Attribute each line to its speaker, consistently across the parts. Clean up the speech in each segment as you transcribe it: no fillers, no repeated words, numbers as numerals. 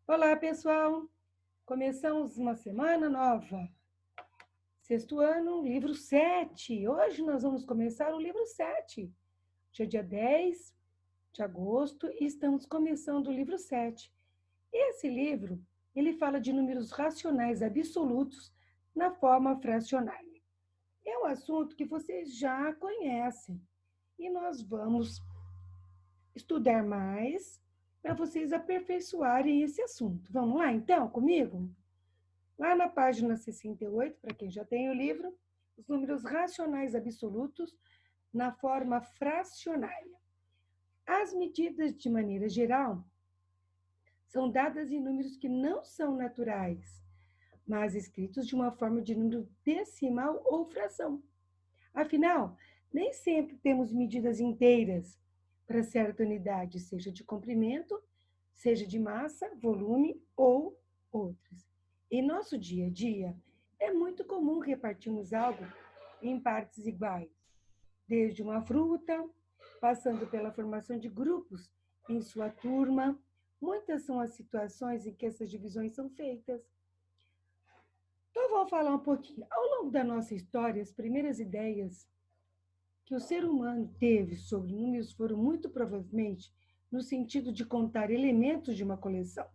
Speaker 1: Olá, pessoal! Começamos uma semana nova. Sexto ano, livro 7. Hoje nós vamos começar o livro 7. Hoje é dia 10 de agosto e estamos começando o livro 7. Esse livro, ele fala de números racionais absolutos na forma fracionária. É um assunto que vocês já conhecem e nós vamos estudar mais para vocês aperfeiçoarem esse assunto. Vamos lá, então, comigo? Lá na página 68, para quem já tem o livro, os números racionais absolutos na forma fracionária. As medidas, de maneira geral, são dadas em números que não são naturais, mas escritos de uma forma de número decimal ou fração. Afinal, nem sempre temos medidas inteiras para certa unidade, seja de comprimento, seja de massa, volume ou outras. Em nosso dia a dia, é muito comum repartirmos algo em partes iguais, desde uma fruta, passando pela formação de grupos em sua turma. Muitas são as situações em que essas divisões são feitas. Então, vou falar um pouquinho. Ao longo da nossa história, as primeiras ideias que o ser humano teve sobre números foram muito provavelmente no sentido de contar elementos de uma coleção.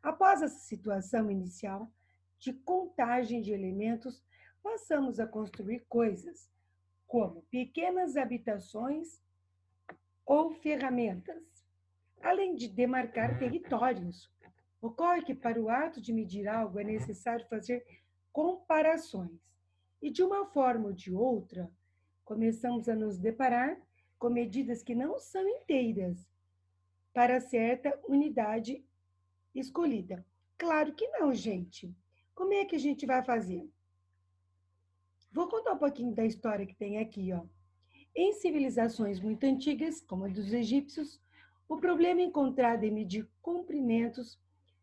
Speaker 1: Após essa situação inicial de contagem de elementos, passamos a construir coisas, como pequenas habitações ou ferramentas, além de demarcar territórios. Ocorre que para o ato de medir algo é necessário fazer comparações. E de uma forma ou de outra, começamos a nos deparar com medidas que não são inteiras para certa unidade escolhida. Claro que não, gente. Como é que a gente vai fazer? Vou contar um pouquinho da história que tem aqui, ó. Em civilizações muito antigas, como a dos egípcios, o problema encontrado em medir comprimentos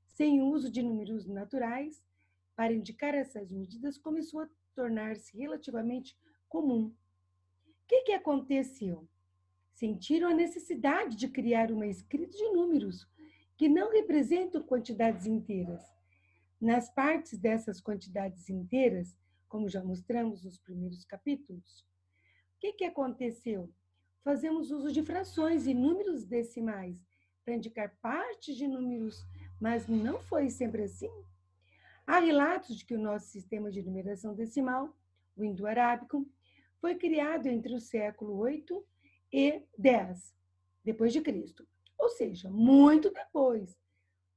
Speaker 1: sem uso de números naturais para indicar essas medidas começou a tornar-se relativamente comum. O que aconteceu? Sentiram a necessidade de criar uma escrita de números que não representam quantidades inteiras. Nas partes dessas quantidades inteiras, como já mostramos nos primeiros capítulos, o que aconteceu? Fazemos uso de frações e números decimais para indicar partes de números, mas não foi sempre assim. Há relatos de que o nosso sistema de numeração decimal, o indo-arábico, foi criado entre o século 8 e 10 depois de Cristo, ou seja, muito depois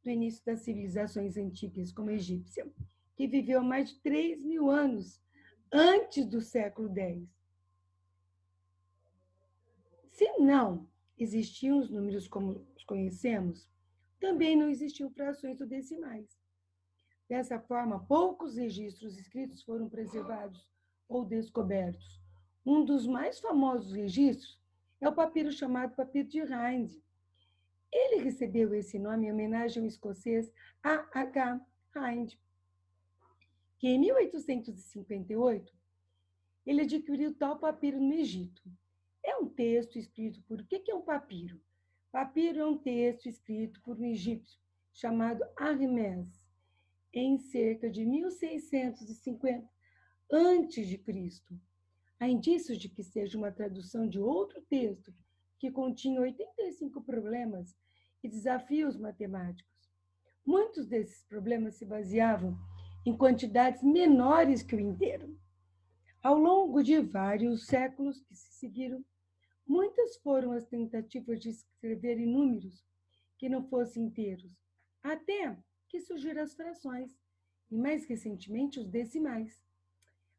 Speaker 1: do início das civilizações antigas, como a egípcia, que viveu mais de 3.000 anos antes do século 10. Se não existiam os números como os conhecemos, também não existiam frações ou decimais. Dessa forma, poucos registros escritos foram preservados ou descobertos. Um dos mais famosos registros é o papiro chamado Papiro de Hind. Ele recebeu esse nome em homenagem ao escocês A. H. Hind, que em 1858 ele adquiriu tal papiro no Egito. É um texto escrito por... O que é um papiro? Papiro é um texto escrito por um egípcio chamado Hermes, em cerca de 1650 a.C. Há indícios de que seja uma tradução de outro texto que continha 85 problemas e desafios matemáticos. Muitos desses problemas se baseavam em quantidades menores que o inteiro. Ao longo de vários séculos que se seguiram, muitas foram as tentativas de escrever em números que não fossem inteiros, até que surgiram as frações e, mais recentemente, os decimais.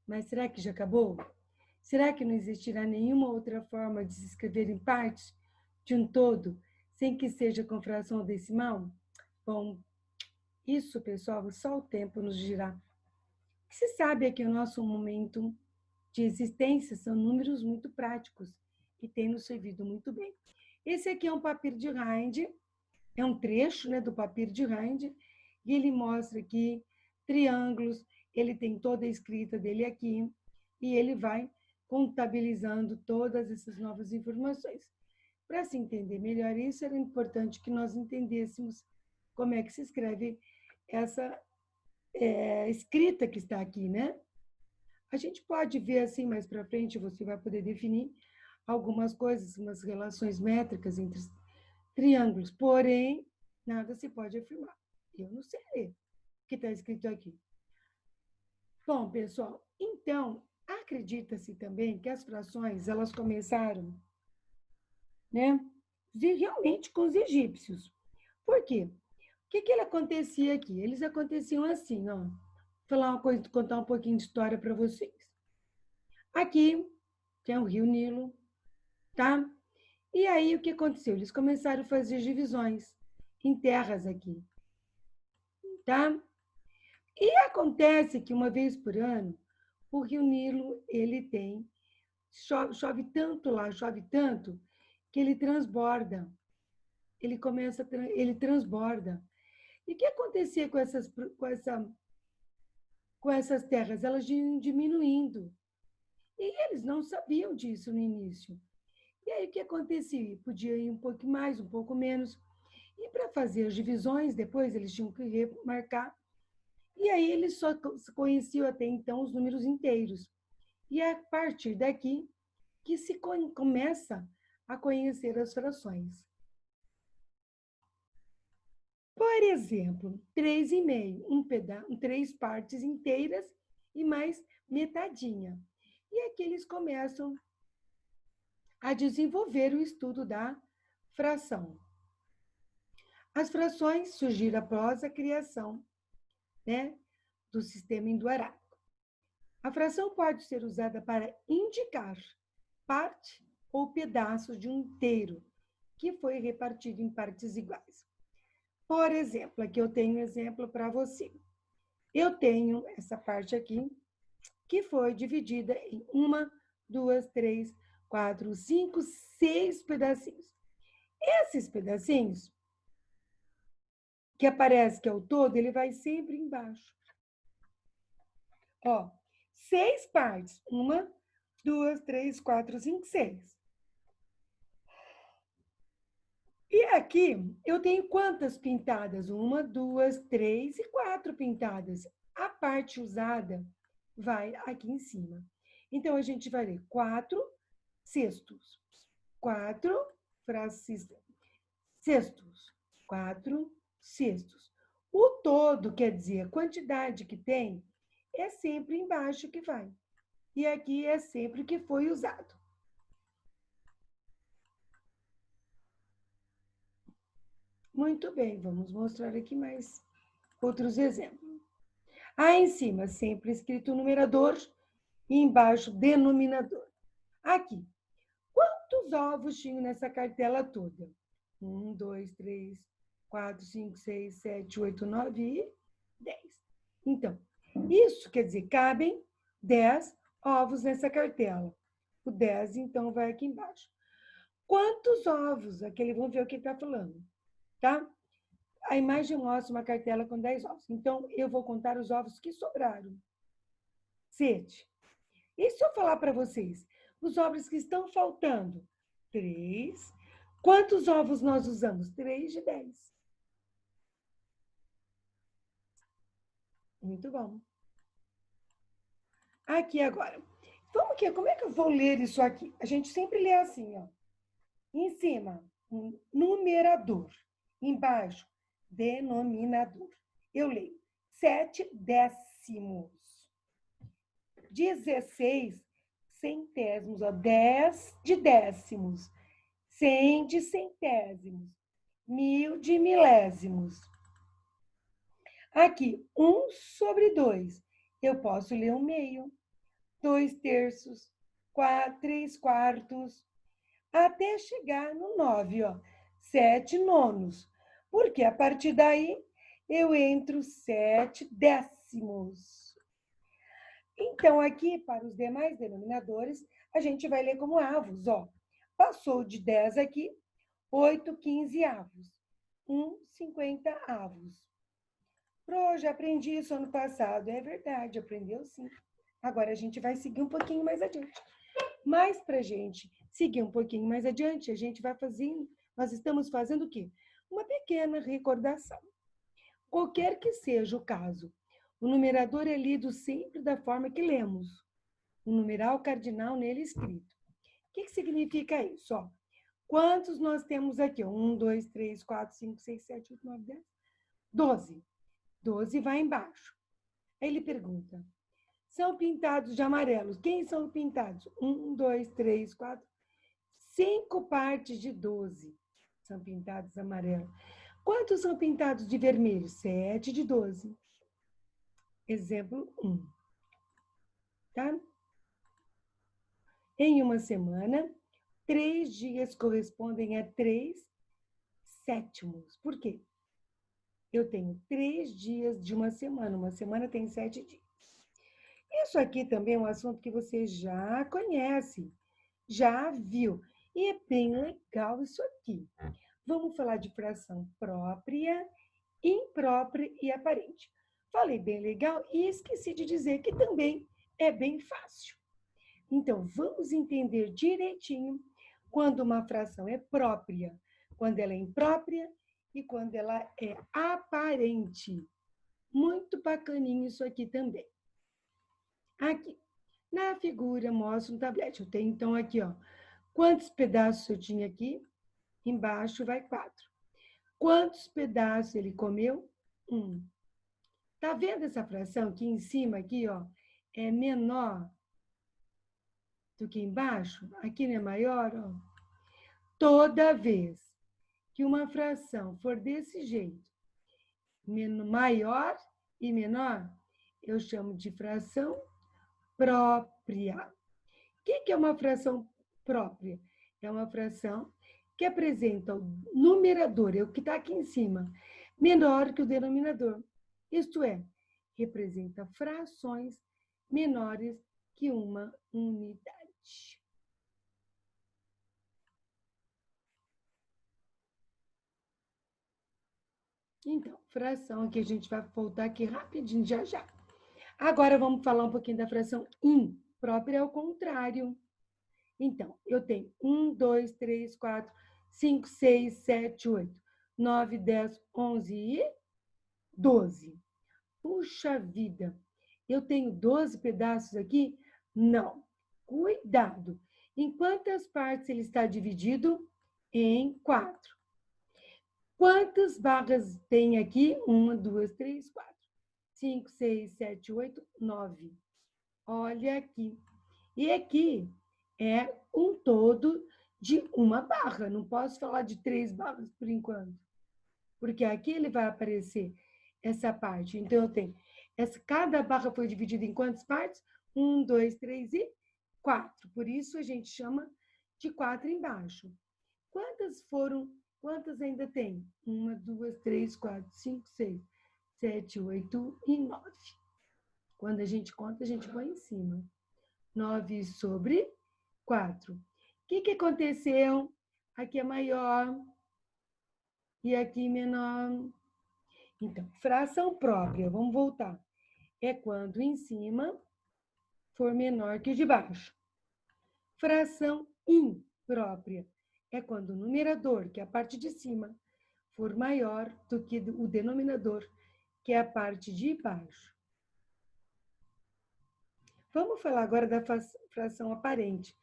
Speaker 1: Mas será que já acabou? Será que não existirá nenhuma outra forma de se escrever em partes de um todo, sem que seja com fração decimal? Bom, isso, pessoal, só o tempo nos dirá. O que se sabe é que o nosso momento de existência são números muito práticos que têm nos servido muito bem. Esse aqui é um papiro de Hind, é um trecho, né, do papiro de Hind, e ele mostra aqui triângulos, ele tem toda a escrita dele aqui, e ele vai contabilizando todas essas novas informações. Para se entender melhor isso, era importante que nós entendêssemos como é que se escreve essa escrita que está aqui, né? A gente pode ver assim mais para frente, você vai poder definir algumas coisas, umas relações métricas entre triângulos, porém, nada se pode afirmar. Eu não sei ler o que está escrito aqui. Bom, pessoal, então, acredita-se também que as frações, elas começaram, né, realmente com os egípcios. Por quê? O que ele acontecia aqui? Eles aconteciam assim, ó. Vou falar uma coisa, contar um pouquinho de história para vocês. Aqui tem o Rio Nilo, tá? E aí o que aconteceu? Eles começaram a fazer divisões em terras aqui, tá? E acontece que uma vez por ano, o Rio Nilo, ele tem chove tanto lá, chove tanto que ele transborda. Ele transborda. E o que acontecia com essas terras? Elas iam diminuindo. E eles não sabiam disso no início. E aí o que acontecia? Podia ir um pouco mais, um pouco menos. E para fazer as divisões, depois eles tinham que remarcar. E aí eles só conheciam até então os números inteiros. E é a partir daqui que se começa a conhecer as frações. Por exemplo, 3,5, três partes inteiras e mais metadinha. E aqui eles começam a desenvolver o estudo da fração. As frações surgiram após a criação, né, do sistema indo-arábico. A fração pode ser usada para indicar parte ou pedaço de um inteiro que foi repartido em partes iguais. Por exemplo, aqui eu tenho um exemplo para você. Eu tenho essa parte aqui, que foi dividida em 1, 2, 3, 4, 5, 6 pedacinhos. Esses pedacinhos, que aparece que é o todo, ele vai sempre embaixo. Ó, 6 partes. 1, 2, 3, 4, 5, 6. E aqui eu tenho quantas pintadas? 1, 2, 3 e 4 pintadas. A parte usada vai aqui em cima. Então, a gente vai ler 4 cestos. 4 cestos. 4 cestos. O todo, quer dizer, a quantidade que tem, é sempre embaixo que vai. E aqui é sempre o que foi usado. Muito bem, vamos mostrar aqui mais outros exemplos. Aí em cima, sempre escrito numerador e embaixo denominador. Aqui, quantos ovos tinham nessa cartela toda? 1, 2, 3, 4, 5, 6, 7, 8, 9 e 10. Então, isso quer dizer, cabem 10 ovos nessa cartela. O 10, então, vai aqui embaixo. Quantos ovos? Aqui vamos ver o que ele está falando, tá? A imagem mostra uma cartela com 10 ovos. Então, eu vou contar os ovos que sobraram. 7. E se eu falar para vocês, os ovos que estão faltando? 3. Quantos ovos nós usamos? 3 de 10. Muito bom. Aqui agora. Vamos aqui, como é que eu vou ler isso aqui? A gente sempre lê assim, ó. Em cima, um numerador. Embaixo, denominador. Eu leio 7 décimos. 16 centésimos, ó, 10 de décimos, 100 de centésimos, 1000 de milésimos. Aqui, 1 sobre 2, eu posso ler 1/2, 2 terços, 3 quartos, até chegar no 9, ó, 7 nonos, porque a partir daí eu entro 7 décimos. Então, aqui, para os demais denominadores, a gente vai ler como avos, ó. Passou de 10 aqui, 8, 15 avos. 1, 50 avos. Pro, já aprendi isso ano passado. É verdade, aprendeu sim. Agora a gente vai seguir um pouquinho mais adiante. Mas para a gente seguir um pouquinho mais adiante, a gente vai fazendo, nós estamos fazendo o quê? Uma pequena recordação. Qualquer que seja o caso, o numerador é lido sempre da forma que lemos. O numeral cardinal nele escrito. O que significa isso? Ó, quantos nós temos aqui? 1, 2, 3, 4, 5, 6, 7, 8, 9, 10, 12. 12 vai embaixo. Aí ele pergunta, são pintados de amarelo. Quem são pintados? 1, 2, 3, 4, 5 partes de 12 são pintados amarelo. Quantos são pintados de vermelho? 7 de 12. Exemplo 1. Tá? Em uma semana, 3 dias correspondem a 3 sétimos. Por quê? Eu tenho 3 dias de uma semana tem 7 dias. Isso aqui também é um assunto que você já conhece, já viu. E é bem legal isso aqui. Vamos falar de fração própria, imprópria e aparente. Falei bem legal e esqueci de dizer que também é bem fácil. Então, vamos entender direitinho quando uma fração é própria, quando ela é imprópria e quando ela é aparente. Muito bacaninho isso aqui também. Aqui, na figura, mostra um tablete. Eu tenho, então, aqui, ó, quantos pedaços eu tinha aqui? Embaixo vai 4. Quantos pedaços ele comeu? 1. Tá vendo essa fração aqui em cima, aqui, ó, é menor do que embaixo? Aqui não é maior, ó. Toda vez que uma fração for desse jeito, maior e menor, eu chamo de fração própria. O que é uma fração própria? É uma fração que apresenta o numerador, é o que está aqui em cima, menor que o denominador. Isto é, representa frações menores que uma unidade. Então, fração que a gente vai voltar aqui rapidinho, já já. Agora vamos falar um pouquinho da fração imprópria ao contrário. Então, eu tenho 1, 2, 3, 4, 5, 6, 7, 8, 9, 10, 11 e 12. Puxa vida, eu tenho 12 pedaços aqui? Não. Cuidado. Em quantas partes ele está dividido? Em 4. Quantas barras tem aqui? 1, 2, 3, 4, 5, 6, 7, 8, 9. Olha aqui. E aqui é um todo de uma barra. Não posso falar de 3 barras por enquanto. Porque aqui ele vai aparecer essa parte. Então, eu tenho. Cada barra foi dividida em quantas partes? 1, 2, 3 e 4. Por isso, a gente chama de 4 embaixo. Quantas ainda tem? 1, 2, 3, 4, 5, 6, 7, 8 e 9. Quando a gente conta, a gente põe em cima. 9 sobre 4. O que aconteceu? Aqui é maior e aqui menor. Então, fração própria, vamos voltar. É quando em cima for menor que o de baixo. Fração imprópria é quando o numerador, que é a parte de cima, for maior do que o denominador, que é a parte de baixo. Vamos falar agora da fração aparente.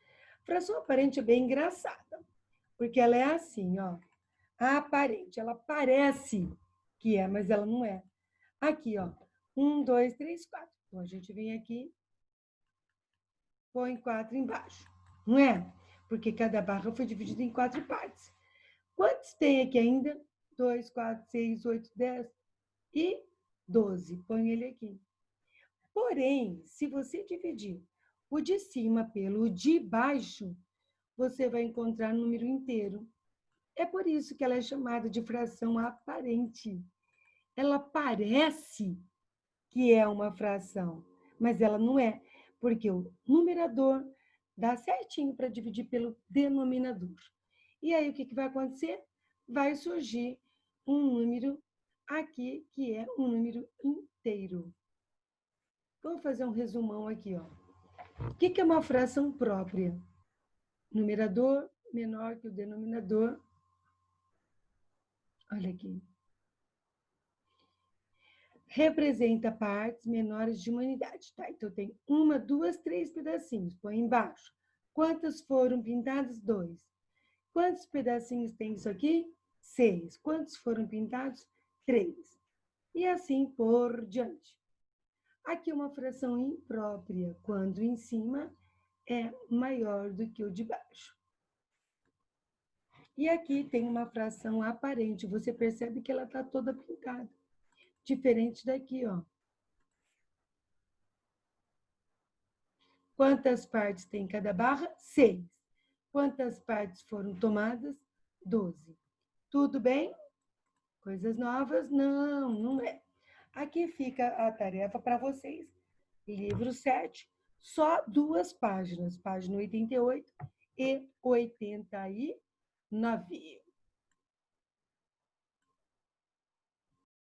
Speaker 1: Fração aparente é bem engraçada, porque ela é assim, ó. A aparente, ela parece que é, mas ela não é. Aqui, ó. 1, 2, 3, 4. Então, a gente vem aqui, põe 4 embaixo. Não é? Porque cada barra foi dividida em 4 partes. Quantos tem aqui ainda? 2, 4, 6, 8, 10 e 12. Põe ele aqui. Porém, se você dividir o de cima pelo de baixo, você vai encontrar o número inteiro. É por isso que ela é chamada de fração aparente. Ela parece que é uma fração, mas ela não é, porque o numerador dá certinho para dividir pelo denominador. E aí, o que vai acontecer? Vai surgir um número aqui, que é um número inteiro. Vamos fazer um resumão aqui, ó. O que é uma fração própria? Numerador menor que o denominador. Olha aqui. representa partes menores de uma unidade. Tá? Então, tem 1, 2, 3 pedacinhos. Põe embaixo. Quantos foram pintados? 2. Quantos pedacinhos tem isso aqui? 6. Quantos foram pintados? 3. E assim por diante. Aqui uma fração imprópria, quando em cima é maior do que o de baixo. E aqui tem uma fração aparente, você percebe que ela está toda pintada. Diferente daqui, ó. Quantas partes tem cada barra? 6. Quantas partes foram tomadas? 12. Tudo bem? Coisas novas? Não, não é. Aqui fica a tarefa para vocês. Livro 7, só 2 páginas, página 88 e 89.